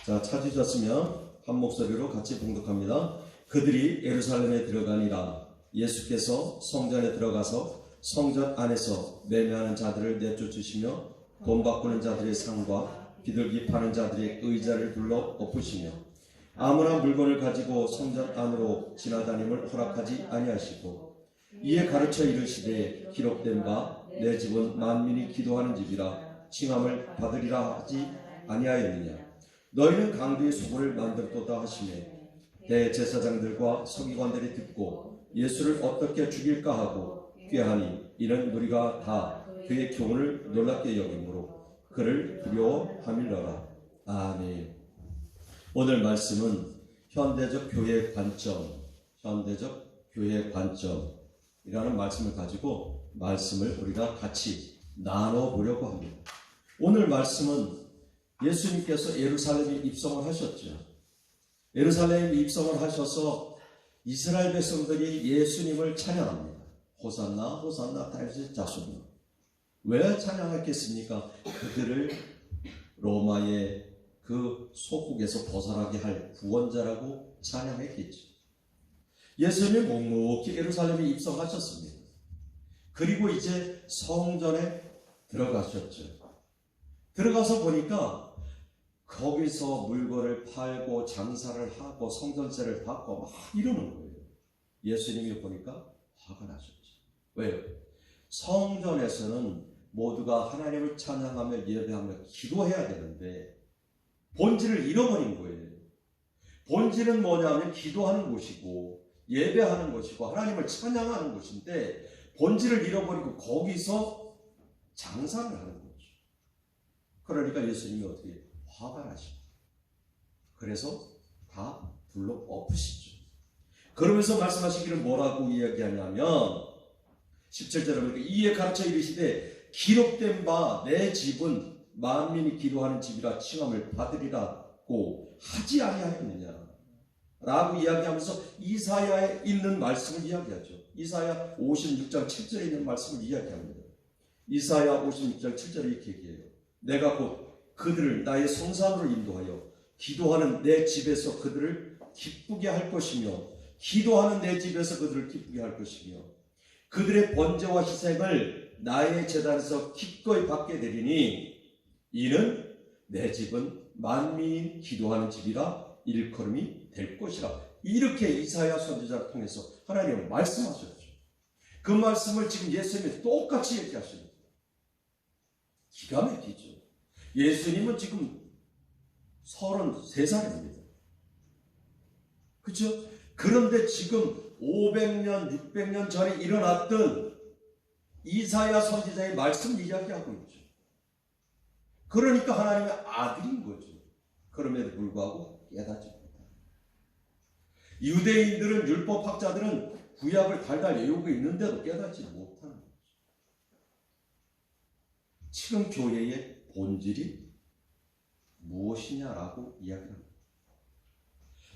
자, 찾으셨으면 한 목소리로 같이 봉독합니다. 그들이 예루살렘에 들어가니라. 예수께서 성전에 들어가서 성전 안에서 매매하는 자들을 내쫓으시며 돈 바꾸는 자들의 상과 비둘기 파는 자들의 의자를 둘러 엎으시며 아무나 물건을 가지고 성전 안으로 지나다님을 허락하지 아니하시고 이에 가르쳐 이르시되 기록된 바 내 집은 만민이 기도하는 집이라 칭함을 받으리라 하지 아니하였느냐. 너희는 강도의 소굴을 만들었다 하시매 대제사장들과 서기관들이 듣고 예수를 어떻게 죽일까 하고 꾀하니 이는 우리가 다 그의 교훈을 놀랍게 여김으로 그를 두려워하밀러라. 아멘. 오늘 말씀은 현대적 교회 관점이라는 말씀을 가지고 말씀을 우리가 같이 나눠보려고 합니다. 오늘 말씀은 예수님께서 예루살렘에 입성을 하셨죠. 예루살렘에 입성을 하셔서 이스라엘 백성들이 예수님을 찬양합니다. 호산나 호산나 다윗의 자손. 왜 찬양했겠습니까? 그들을 로마의 그 속국에서 벗어나게 할 구원자라고 찬양했겠죠. 예수님이 묵묵히 예루살렘에 입성하셨습니다. 그리고 이제 성전에 들어가셨죠. 들어가서 보니까 거기서 물건을 팔고 장사를 하고 성전세를 받고 막 이러는 거예요. 예수님이 보니까 화가 나셨죠. 왜요? 성전에서는 모두가 하나님을 찬양하며 예배하며 기도해야 되는데 본질을 잃어버린 거예요. 본질은 뭐냐면 기도하는 곳이고 예배하는 곳이고 하나님을 찬양하는 곳인데 본질을 잃어버리고 거기서 장사를 하는 거죠. 그러니까 예수님이 어떻게 화가 나십니다. 그래서 다 불러 엎으시죠. 그러면서 말씀하시기를 뭐라고 이야기하냐면 17절에 보니까 이에 가르쳐 이르시되 기록된 바 내 집은 만민이 기도하는 집이라 칭함을 받으리라고 하지 아니하였느냐 라고 이야기하면서 이사야에 있는 말씀을 이야기하죠. 이사야 56장 7절에 있는 말씀을 이야기합니다. 이사야 56장 7절에 이렇게 얘기해요. 내가 곧 그들을 나의 성산으로 인도하여 기도하는 내 집에서 그들을 기쁘게 할 것이며 기도하는 내 집에서 그들을 기쁘게 할 것이며 그들의 번제와 희생을 나의 제단에서 기꺼이 받게 되리니 이는 내 집은 만민이 기도하는 집이라 일컬음이 될 것이라. 이렇게 이사야 선지자를 통해서 하나님은 말씀하셨죠. 그 말씀을 지금 예수님이 똑같이 얘기하십니다. 기가 막히죠. 예수님은 지금 33살입니다. 그렇죠? 그런데 지금 500년, 600년 전에 일어났던 이사야 선지자의 말씀 이야기하고 있죠. 그러니까 하나님의 아들인 거죠. 그럼에도 불구하고 깨닫지 못합니다. 유대인들은 율법학자들은 구약을 달달 외우고 있는데도 깨닫지 못하는 거죠. 지금 교회의 본질이 무엇이냐라고 이야기합니다.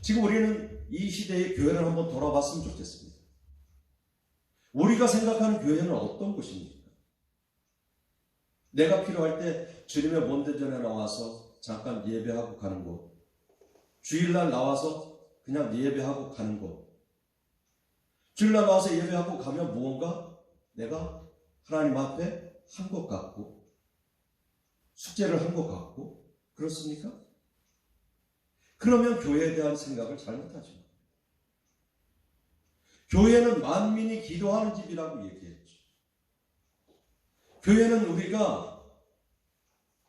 지금 우리는 이 시대의 교회를 한번 돌아봤으면 좋겠습니다. 우리가 생각하는 교회는 어떤 곳입니까? 내가 필요할 때 주님의 본대전에 나와서 잠깐 예배하고 가는 곳, 주일날 나와서 그냥 예배하고 가는 곳, 주일날 나와서 예배하고 가면 무언가 내가 하나님 앞에 한 것 같고 숙제를 한 것 같고 그렇습니까? 그러면 교회에 대한 생각을 잘못하죠. 교회는 만민이 기도하는 집이라고 얘기했죠. 교회는 우리가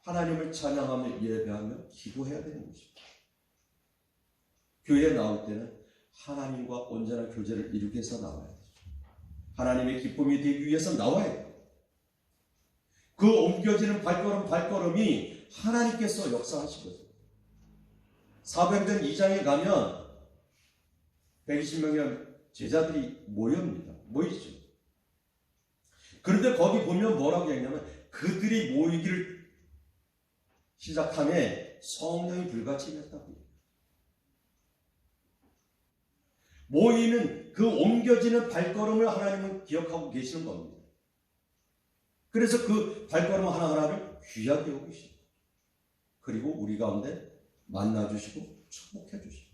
하나님을 찬양하며 예배하며 기도해야 되는 것입니다. 교회에 나올 때는 하나님과 온전한 교제를 이루기 위해서 나와야 되죠. 하나님의 기쁨이 되기 위해서 나와야 돼요. 그 옮겨지는 발걸음이 하나님께서 역사하신 거죠. 사도행전 2장에 가면 120명의 제자들이 모이죠. 그런데 거기 보면 뭐라고 했냐면 그들이 모이기를 시작함에 성령이 불같이 임했다고. 모이는 그 옮겨지는 발걸음을 하나님은 기억하고 계시는 겁니다. 그래서 그 발걸음 하나하나를 귀하게 여기십니다. 그리고 우리 가운데 만나주시고 축복해 주시고.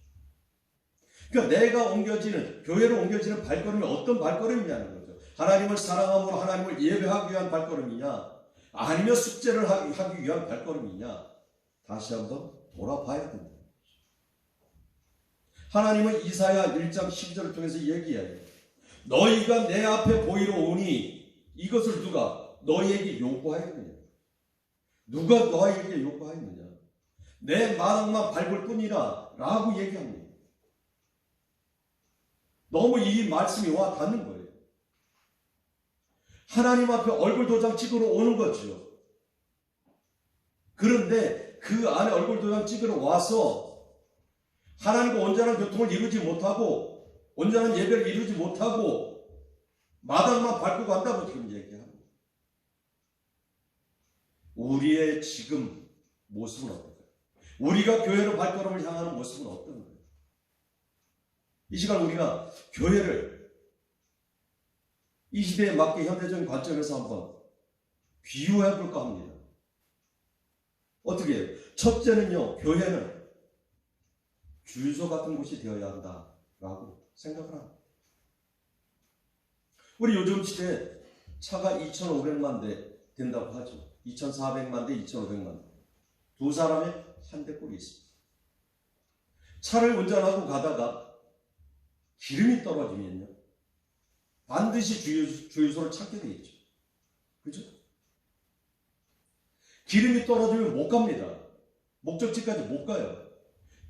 그러니까 내가 옮겨지는, 교회로 옮겨지는 발걸음이 어떤 발걸음이냐는 거죠. 하나님을 사랑함으로 하나님을 예배하기 위한 발걸음이냐, 아니면 숙제를 하기 위한 발걸음이냐, 다시 한번 돌아봐야 된다. 하나님은 이사야 1장 12절을 통해서 얘기해요. 너희가 내 앞에 보이러 오니 이것을 누가 너희에게 요구하였느냐? 누가 너희에게 요구하였느냐? 내 마음만 밟을 뿐이라 라고 얘기합니다. 너무 이 말씀이 와 닿는 거예요. 하나님 앞에 얼굴 도장 찍으러 오는 거죠. 그런데 그 안에 얼굴 도장 찍으러 와서 하나님과 온전한 교통을 이루지 못하고 온전한 예배를 이루지 못하고 마당만 밟고 간다고 지금 얘기합니다. 우리의 지금 모습은 어떨까요? 우리가 교회로 발걸음을 향하는 모습은 어떤 거예요? 이 시간 우리가 교회를 이 시대에 맞게 현대적인 관점에서 한번 비유해 볼까 합니다. 어떻게 해요? 첫째는요, 교회는 주유소 같은 곳이 되어야 한다라고 생각을 합니다. 우리 요즘 시대에 차가 2,500만 대 된다고 하죠. 2,400만 대, 2,500만 대. 두 사람의 한 대 꼴이 있습니다. 차를 운전하고 가다가 기름이 떨어지면요, 반드시 주유소를 찾게 되겠죠. 그죠? 기름이 떨어지면 못 갑니다. 목적지까지 못 가요.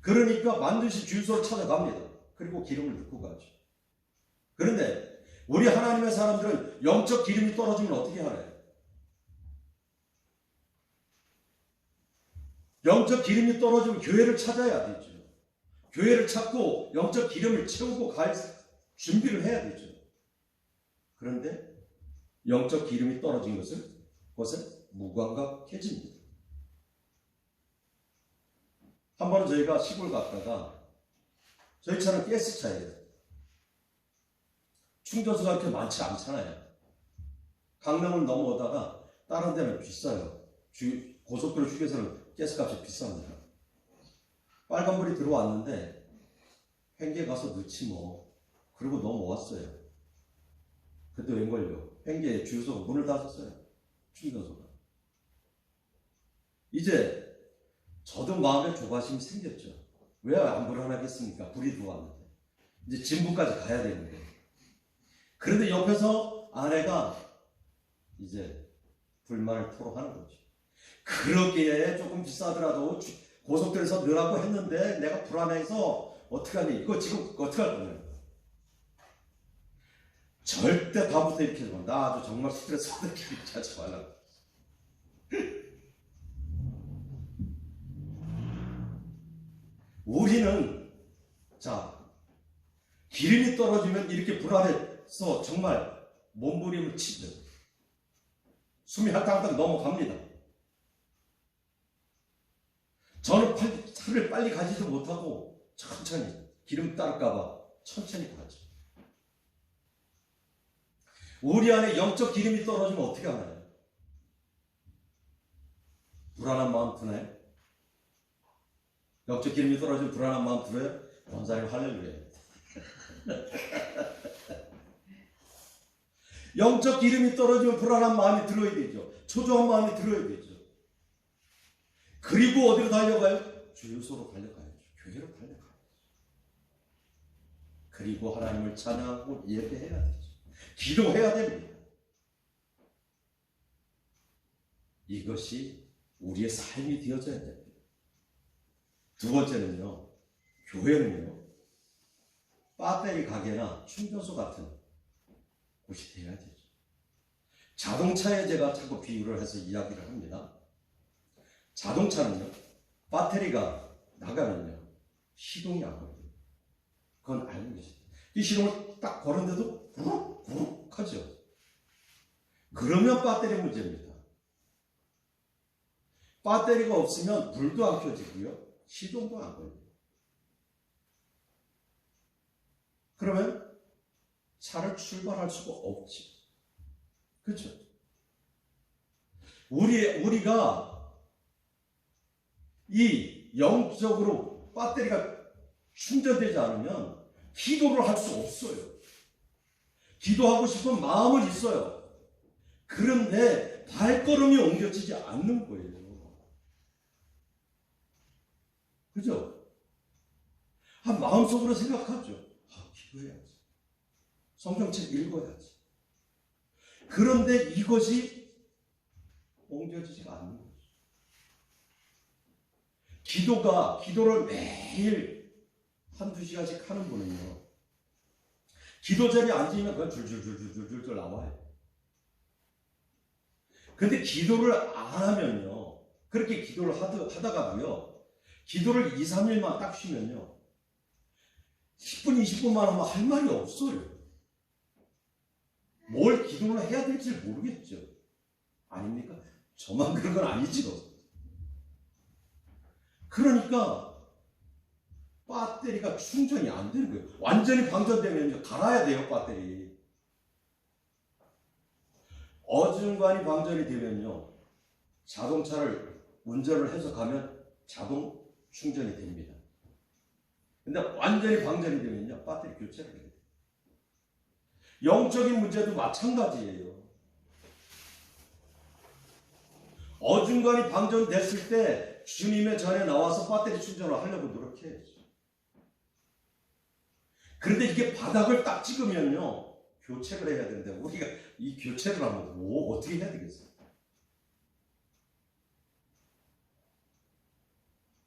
그러니까 반드시 주유소를 찾아갑니다. 그리고 기름을 넣고 가죠. 그런데 우리 하나님의 사람들은 영적 기름이 떨어지면 어떻게 하나요? 영적 기름이 떨어지면 교회를 찾아야 되죠. 교회를 찾고 영적 기름을 채우고 갈 준비를 해야 되죠. 그런데 영적 기름이 떨어진 것은 무감각해집니다. 한 번은 저희가 시골 갔다가 저희 차는 가스차예요. 충전소가 그렇게 많지 않잖아요. 강릉을 넘어오다가 다른 데는 비싸요. 고속도로 휴게소는 가스값이 비쌉니다. 빨간불이 들어왔는데 횡계 가서 넣지 뭐. 그리고 넘어왔어요. 그때 웬걸요? 횡계 주유소가 문을 닫았어요. 충전소가. 이제 저도 마음에 조바심이 생겼죠. 왜 안 불안하겠습니까? 불이 들어왔는데. 이제 진부까지 가야 되는데. 그런데 옆에서 아내가 이제 불만을 토로하는 거죠. 그러기에 조금 비싸더라도 고속도로에서 넣으라고 했는데 내가 불안해서 어떡하니? 이거 지금 어떡할 거냐? 절대 다음부터 이렇게 하지 마. 나 아주 정말 스트레스 받는 길을 하지 말라고. 우리는 기름이 떨어지면 이렇게 불안해서 정말 몸부림을 치죠. 숨이 할당할당 넘어갑니다. 저는 차를 빨리 가지도 못하고 천천히 기름 따를까봐 천천히 가죠. 우리 안에 영적 기름이 떨어지면 어떻게 하나요? 불안한 마음 드나요? 영적 기름이 떨어지면 불안한 마음 들어요? 원사님 할렐루야. 영적 기름이 떨어지면 불안한 마음이 들어야 되죠. 초조한 마음이 들어야 되죠. 그리고 어디로 달려가요? 주유소로 달려가야죠. 교회로 달려가야죠. 그리고 하나님을 찬양하고 예배해야 되죠. 기도해야 됩니다. 이것이 우리의 삶이 되어져야 됩니다. 두 번째는요, 교회는요, 배터리 가게나 충전소 같은 곳이 되어야 되죠. 자동차에 제가 자꾸 비유를 해서 이야기를 합니다. 자동차는요, 배터리가 나가면요, 시동이 안 걸려요. 그건 알는 것이죠. 이 시동을 딱 거는데도 부룩부룩 하죠. 그러면 배터리 문제입니다. 배터리가 없으면 불도 안 켜지고요, 시동도 안 걸려요. 그러면 차를 출발할 수가 없죠. 그렇죠? 우리가 이 영적으로 배터리가 충전되지 않으면 기도를 할 수 없어요. 기도하고 싶은 마음은 있어요. 그런데 발걸음이 옮겨지지 않는 거예요. 그죠? 마음속으로 생각하죠. 기도해야지. 성경책 읽어야지. 그런데 이것이 옮겨지지가 않는 거죠. 기도를 매일 한두 시간씩 하는 분은요, 기도 자리에 앉으면 그냥 줄줄줄줄줄줄 나와요. 근데 기도를 안 하면요, 그렇게 기도를 하다가도요, 기도를 2, 3일만 딱 쉬면요, 10분, 20분만 하면 할 말이 없어요. 뭘 기도를 해야 될지 모르겠죠. 아닙니까? 저만 그런 건 아니죠. 그러니까 배터리가 충전이 안 되는 거예요. 완전히 방전되면 갈아야 돼요, 배터리. 어중간히 방전이 되면요, 자동차를 운전을 해서 가면 자동 충전이 됩니다. 근데 완전히 방전이 되면요, 배터리 교체를 해야 돼요. 영적인 문제도 마찬가지예요. 어중간히 방전됐을 때 주님의 전에 나와서 배터리 충전을 하려고 노력해야죠. 그런데 이게 바닥을 딱 찍으면요, 교체를 해야 되는데 우리가 이 교체를 하면 어떻게 해야 되겠어요?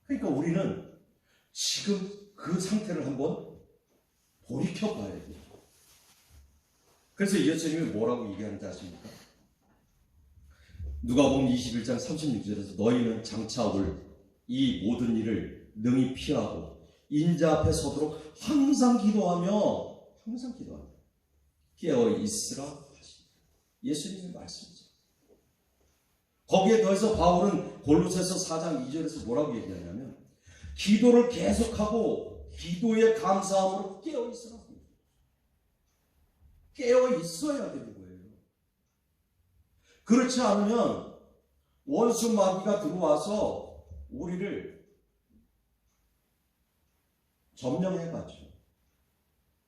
그러니까 우리는 지금 그 상태를 한번 돌이켜봐야 돼요. 그래서 예수님이 뭐라고 얘기하는지 아십니까? 누가복음 21장 36절에서 너희는 장차 올 이 모든 일을 능히 피하고 인자 앞에 서도록 항상 기도하며 깨어 있으라 하십니다. 예수님의 말씀이죠. 거기에 더해서 바울은 골로새서 4장 2절에서 뭐라고 얘기하냐면 기도를 계속하고 기도에 감사함으로 깨어 있으라. 깨어 있어야 되는 거예요. 그렇지 않으면 원수 마귀가 들어와서 우리를 점령해가죠.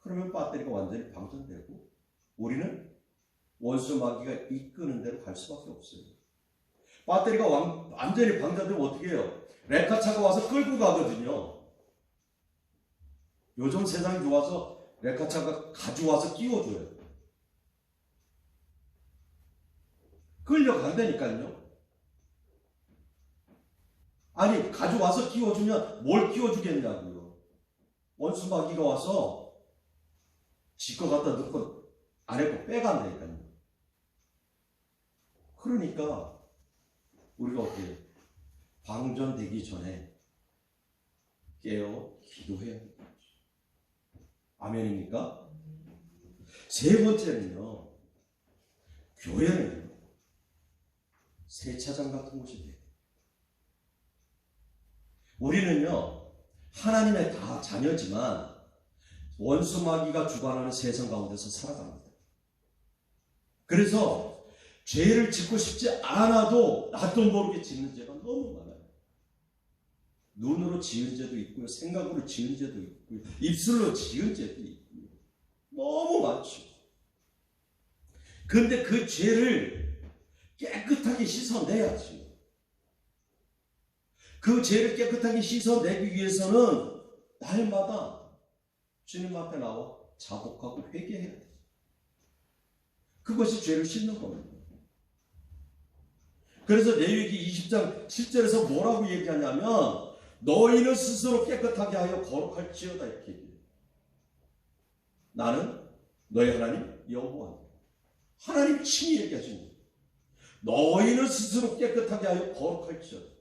그러면 배터리가 완전히 방전되고 우리는 원수 마귀가 이끄는 대로 갈 수밖에 없어요. 배터리가 완전히 방전되면 어떻게 해요? 레카차가 와서 끌고 가거든요. 요즘 세상이 좋아서 레카차가 가져와서 끼워줘요. 끌려간다니까요. 아니, 가져와서 끼워주면 뭘 끼워주겠냐고요. 원수마귀가 와서 지 거 갖다 넣고 아래 거 빼간다니까요. 그러니까 우리가 어떻게 해요? 방전되기 전에 깨어 기도해야 합니다. 아멘입니까? 세 번째는요, 교회는요, 세차장 같은 곳이 돼요. 우리는요, 하나님의 다 자녀지만 원수 마귀가 주관하는 세상 가운데서 살아갑니다. 그래서 죄를 짓고 싶지 않아도 나도 모르게 짓는 죄가 너무 많아요. 눈으로 지은 죄도 있고요, 생각으로 지은 죄도 있고요, 입술로 지은 죄도 있고요. 너무 많죠. 그런데 그 죄를 깨끗하게 씻어내야지. 그 죄를 깨끗하게 씻어내기 위해서는 날마다 주님 앞에 나와 자복하고 회개해야 돼요. 그것이 죄를 씻는 겁니다. 그래서 레위기 20장 7절에서 뭐라고 얘기하냐면 너희는 스스로 깨끗하게 하여 거룩할지어다 이렇게 얘기해요. 나는 너희 하나님 여호와입니다. 하나님 친히 얘기하신 거예요. 너희는 스스로 깨끗하게 하여 거룩할지어다.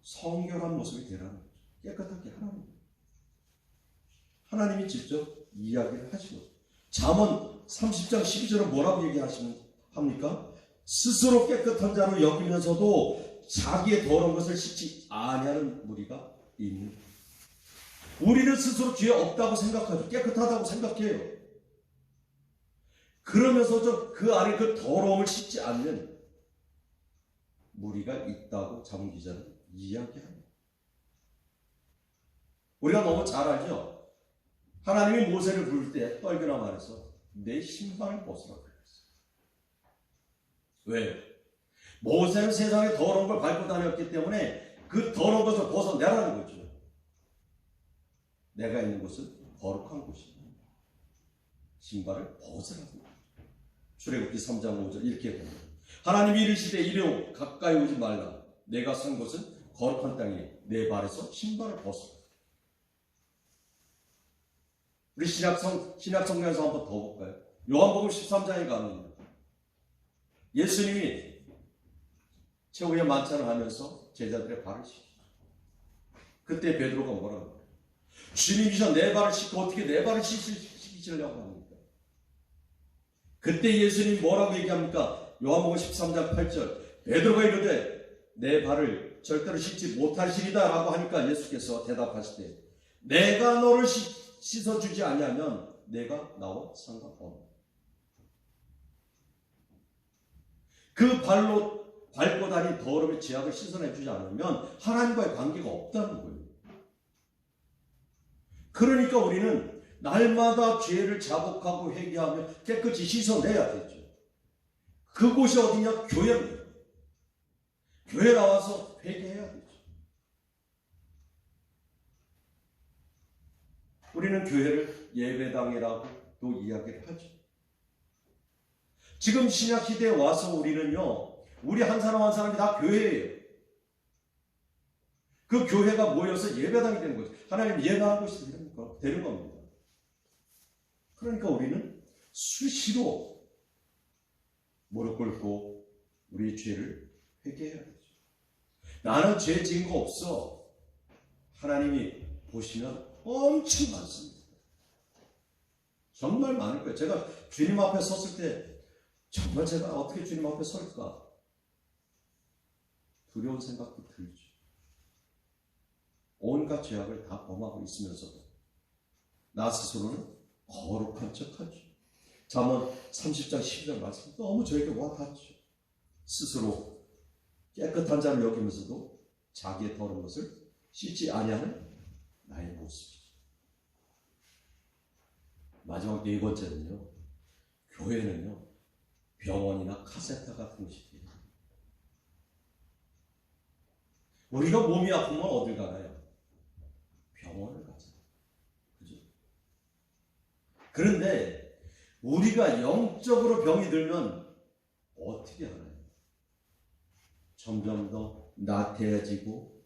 성결한 모습이 되라는 거죠. 깨끗하게 하라는 거예요. 하나님이 직접 이야기를 하시고 잠언 30장 12절은 뭐라고 얘기합니까? 스스로 깨끗한 자로 여기면서도 자기의 더러운 것을 씻지 아니하는 무리가 있는 거예요. 우리는 스스로 죄 없다고 생각하죠. 깨끗하다고 생각해요. 그러면서도 그 안에 그 더러움을 씻지 않는 무리가 있다고 잠언 기자는 이야기합니다. 우리가 너무 잘 알죠? 하나님이 모세를 부를 때 떨거나 말해서 내 신발을 벗으라고 그랬어요. 왜요? 모세는 세상에 더러운 걸 밟고 다녔기 때문에 그 더러운 것을 벗어내라는 거죠. 내가 있는 곳은 거룩한 곳이다. 신발을 벗으라고. 출애굽기 3장 5절 이렇게 봅니다. 하나님이 이르시되 이리로 가까이 오지 말라. 내가 선 곳은 거룩한 땅이니 내 발에서 신발을 벗으라. 우리 신약 성경에서 한번 더 볼까요? 요한복음 13장에 가면 예수님이 최후의 만찬을 하면서 제자들의 발을 씻기죠. 그때 베드로가 뭐라고 해요? 주님이셔 내 발을 씻고 어떻게 내 발을 씻기시려고 합니까? 그때 예수님이 뭐라고 얘기합니까? 요한복음 13장 8절 베드로가 이르되 내 발을 절대로 씻지 못하시리다 라고 하니까 예수께서 대답하시되 내가 너를 씻어주지 아니하면 내가 나와 상관없다. 그 발로 밟고 다닌 더러움의 죄악을 씻어내주지 않으면 하나님과의 관계가 없다는 거예요. 그러니까 우리는 날마다 죄를 자복하고 회개하며 깨끗이 씻어내야 되죠. 그곳이 어디냐? 교회입니다. 교회 나와서 회개해야 되죠. 우리는 교회를 예배당이라고 또 이야기를 하죠. 지금 신약 시대에 와서 우리는요, 우리 한 사람 한 사람이 다 교회예요. 그 교회가 모여서 예배당이 되는 거죠. 하나님 예배하는 곳이 되는 겁니다. 그러니까 우리는 수시로 무릎 꿇고 우리 죄를 회개해야 되죠. 나는 죄 지은 거 없어. 하나님이 보시면 엄청 많습니다. 정말 많을 거예요. 제가 주님 앞에 섰을 때 정말 제가 어떻게 주님 앞에 설까? 두려운 생각도 들죠. 온갖 죄악을 다 범하고 있으면서도 나 스스로는 거룩한 척하죠. 잠언 30장 12절 말씀 너무 저에게 와닿죠. 스스로 깨끗한 자를 여기면서도 자기의 더러운 것을 씻지 아니하는 나의 모습이죠. 마지막 네 번째는요. 교회는요. 병원이나 카센터 같은 곳이 돼요. 우리가 몸이 아프면 어딜 가나요? 병원을 가잖아요. 그죠? 그런데 우리가 영적으로 병이 들면 어떻게 하나요? 점점 더 나태해지고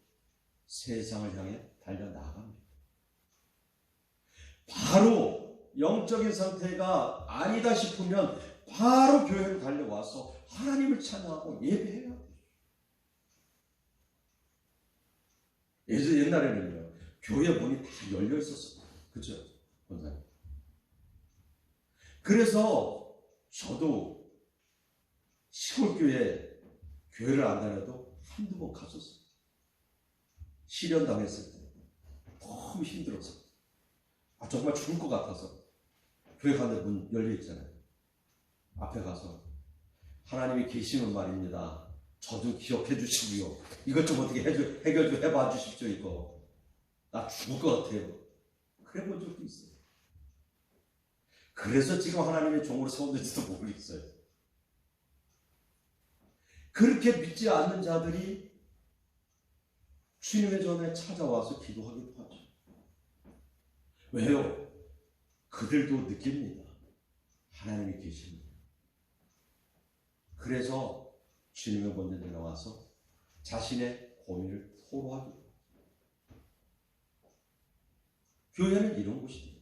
세상을 향해 달려나갑니다. 바로 영적인 상태가 아니다 싶으면 바로 교회로 달려와서 하나님을 찬양하고 예배해야 돼요. 옛날에는요, 교회 문이 다 열려 있었어요. 그죠? 원장님. 그래서 저도 시골교회 교회를 안 다녀도 한두 번 갔었어요. 실연당했을 때 너무 힘들어서 정말 죽을 것 같아서 교회 가는데 문 열려 있잖아요. 앞에 가서 하나님이 계시면 말입니다. 저 좀 기억해 주시고요. 이것 좀 어떻게 해결 좀 해봐 주십시오. 이거 나 죽을 것 같아요. 그래 본 적도 있어요. 그래서 지금 하나님의 종으로 세웠는지도 모르겠어요. 그렇게 믿지 않는 자들이 주님의 전에 찾아와서 기도하기도 하죠. 왜요? 그들도 느낍니다. 하나님이 계십니다. 그래서 주님의 본전에 나와서 자신의 고민을 토로하기도 합니다. 교회는 이런 곳이에요.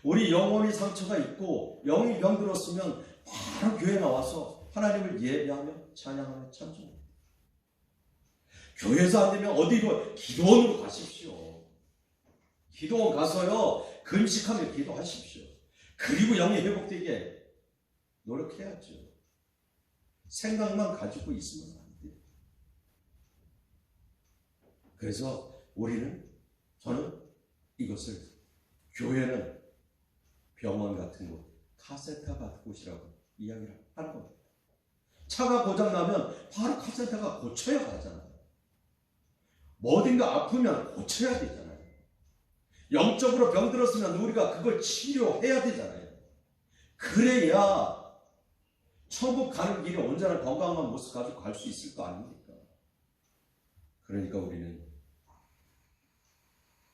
우리 영혼이 상처가 있고 영이 병들었으면 바로 교회 나와서 하나님을 예배하며 찬양하며 찬송합니다. 교회에서 안 되면 어디로? 기도원으로 가십시오. 기도원 가서요, 금식하며 기도하십시오. 그리고 영이 회복되게 노력해야죠. 생각만 가지고 있으면 안 돼요. 그래서 저는 이것을 교회는 병원 같은 곳, 카센터 같은 곳이라고 이야기를 하는 겁니다. 차가 고장나면 바로 카센터가 고쳐야 가잖아요. 뭐든가 아프면 고쳐야 되잖아요. 영적으로 병들었으면 우리가 그걸 치료해야 되잖아요. 그래야 천국 가는 길에 온전한 건강한 모습 가지고 갈 수 있을 거 아닙니까? 그러니까 우리는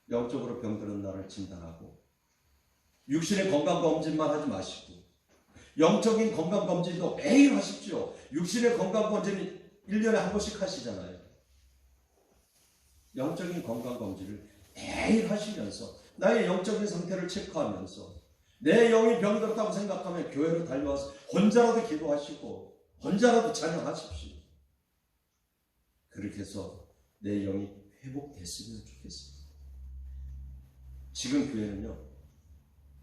영적으로 병드는 나를 진단하고 육신의 건강검진만 하지 마시고 영적인 건강검진도 매일 하십시오. 육신의 건강검진은 1년에 한 번씩 하시잖아요. 영적인 건강검진을 매일 하시면서 나의 영적인 상태를 체크하면서 내 영이 병들었다고 생각하면 교회로 달려와서 혼자라도 기도하시고 혼자라도 찬양하십시오. 그렇게 해서 내 영이 회복됐으면 좋겠습니다. 지금 교회는요,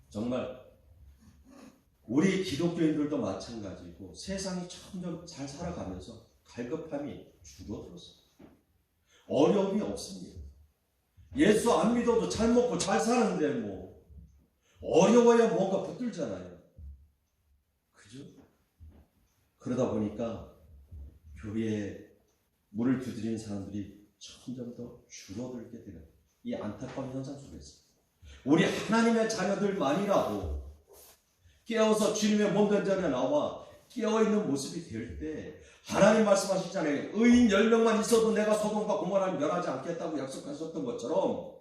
정말 우리 기독교인들도 마찬가지고 세상이 점점 잘 살아가면서 갈급함이 줄어들었어요. 어려움이 없습니다. 예수 안 믿어도 잘 먹고 잘 사는데 뭐 어려워야 뭔가 붙들잖아요. 그죠? 그러다 보니까 교회에 물을 두드리는 사람들이 점점 더 줄어들게 되는 이 안타까운 현상 속에서 우리 하나님의 자녀들만이라도 깨어서 주님의 몸된 자리에 나와 깨어있는 모습이 될 때 하나님 말씀하시잖아요. 의인 10명만 있어도 내가 소돔과 고모라를 멸하지 않겠다고 약속하셨던 것처럼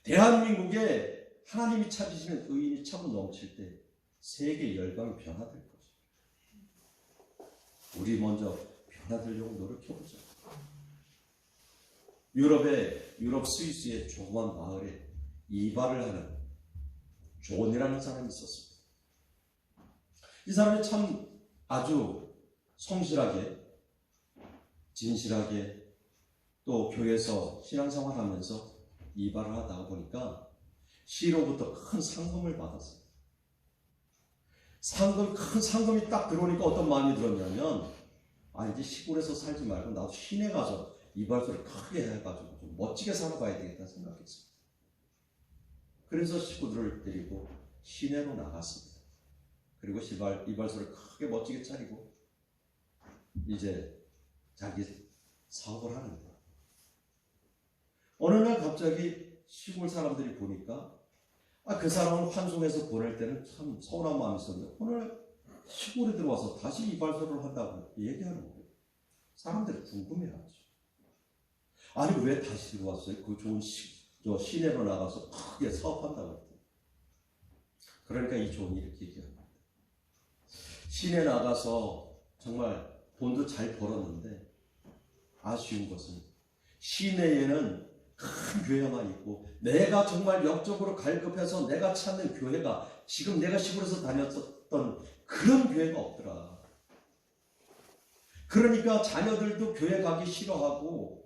대한민국에 하나님이 찾으시는 의인이 차고 넘칠 때 세계 열방이 변화될 것입니다. 우리 먼저 변화되려고 노력해보자. 유럽 스위스의 조그만 마을에 이발을 하는 존이라는 사람이 있었습니다. 이 사람이 참 아주 성실하게, 진실하게 또 교회에서 신앙생활하면서 이발을 하다 보니까 시로부터 큰 상금을 받았어요. 큰 상금이 딱 들어오니까 어떤 마음이 들었냐면 이제 시골에서 살지 말고 나도 시내 가서 이발소를 크게 해가지고 좀 멋지게 살아봐야 되겠다 생각했어요. 그래서 식구들을 데리고 시내로 나갔습니다. 그리고 이발소를 크게 멋지게 차리고 이제 자기 사업을 하는 거예요. 어느 날 갑자기 시골 사람들이 보니까 그 사람을 환송해서 보낼 때는 참 서운한 마음이 있었는데 오늘 시골에 들어와서 다시 이발소를 한다고 얘기하는 거예요. 사람들이 궁금해하죠. 아니 왜 다시 들어왔어요? 그 좋은 시내로 나가서 크게 사업한다고 했더니 그러니까 이 좋은 이렇게 얘기합니다. 시내 나가서 정말 돈도 잘 벌었는데 아쉬운 것은 시내에는 큰 교회만 있고 내가 정말 영적으로 갈급해서 내가 찾는 교회가 지금 내가 시골에서 다녔었던 그런 교회가 없더라. 그러니까 자녀들도 교회 가기 싫어하고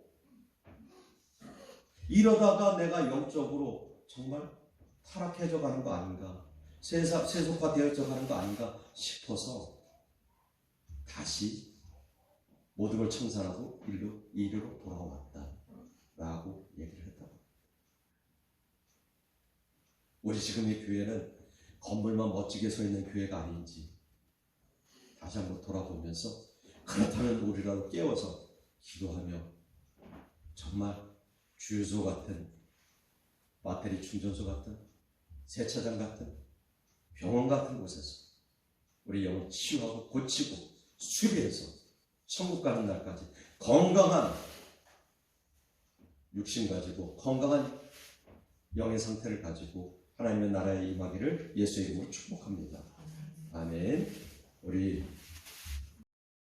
이러다가 내가 영적으로 정말 타락해져 가는 거 아닌가, 세속화되어져 가는 거 아닌가 싶어서 다시 모든 걸 청산하고 이리로 돌아왔다라고 얘기를 했다고. 우리 지금의 교회는 건물만 멋지게 서 있는 교회가 아닌지 다시 한번 돌아보면서 그렇다면 우리라도 깨워서 기도하며 정말 주유소 같은, 배터리 충전소 같은, 세차장 같은, 병원 같은 곳에서 우리 영을 치유하고 고치고 수리해서 천국 가는 날까지 건강한 육신 가지고 건강한 영의 상태를 가지고 하나님의 나라에 임하기를 예수의 이름으로 축복합니다. 아멘.